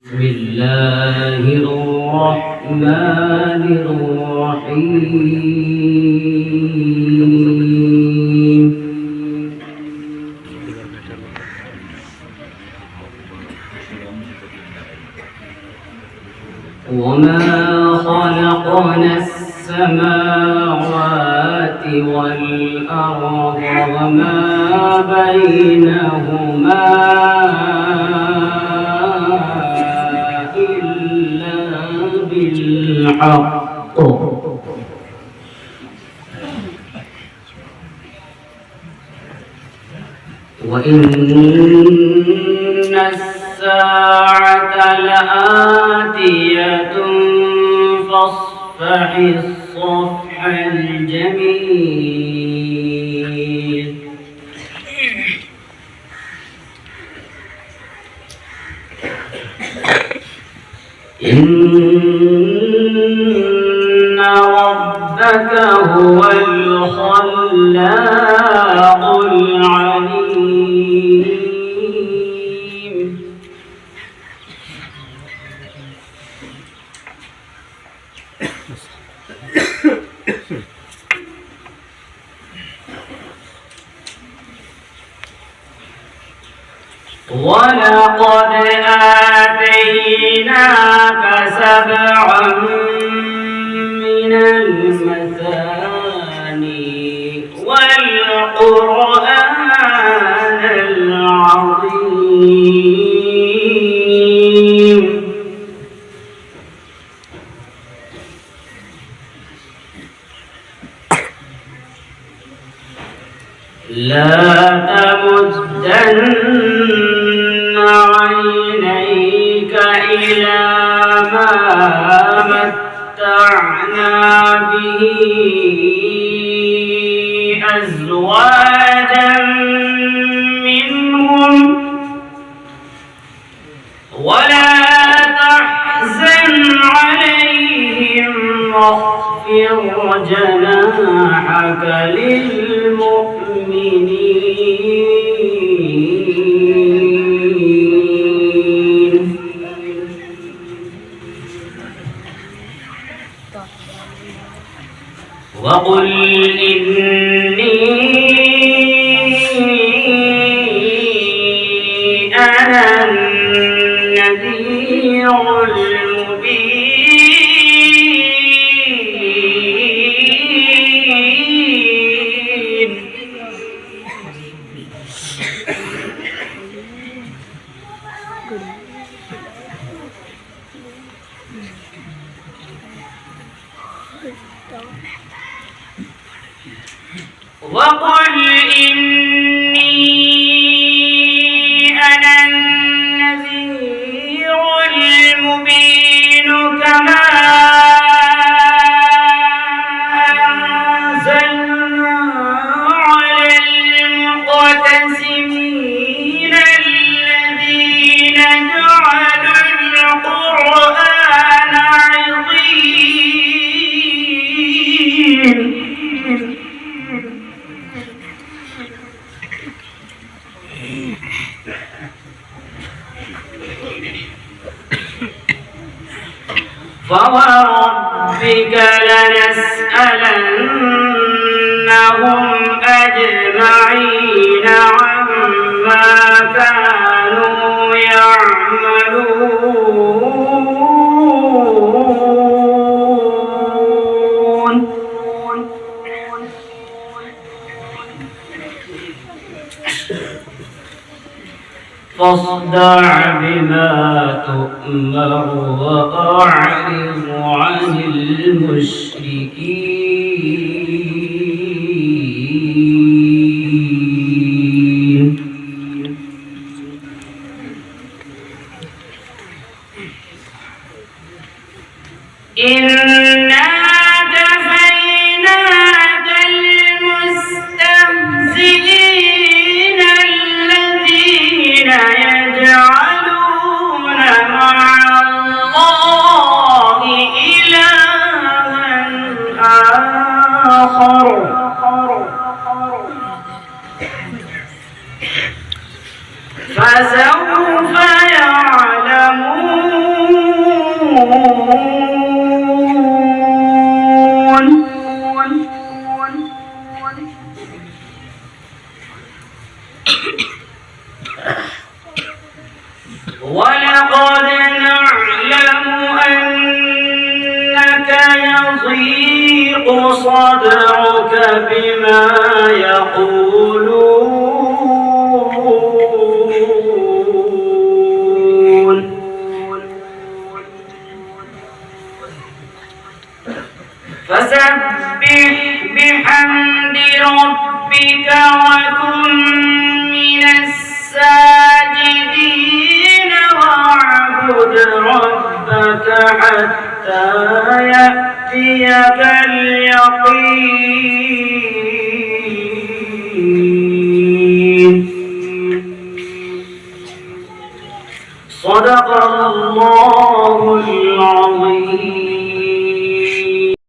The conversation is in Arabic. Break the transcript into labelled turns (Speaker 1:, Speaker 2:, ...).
Speaker 1: بسم الله الرحمن الرحيم وما خلقنا السماوات والأرض وما بينهما إلا بالحق وإن الساعة لآتية فاصفح الصفح الجميل إن ربك هو الخلاق العليم ولقد آتيناك سبعا من المثاني والقرآن العظيم لا تمدن عينيك إلى ما متعنا به أزواجا منهم ولا تحزن عليهم واخفض جناحك للمؤمنين وقل إني أنا النذير المبين وقل إني أنا النذير المبين كما أنزلنا على المقتسمين الذين جعلوا القرآن عضين فوربك لنسألنهم أجمعين عما كانوا يعملون فاصدع بما تؤمر وأعرض عن المشركين إنا كفيناك المستهزئين الذين يجعلون مع الله إلها آخر فسوف يعلمون يضيق صدرك بما يقولون فسبح بحمد ربك وكن من الساجدين واعبد ربك حتى يأتيك اليقين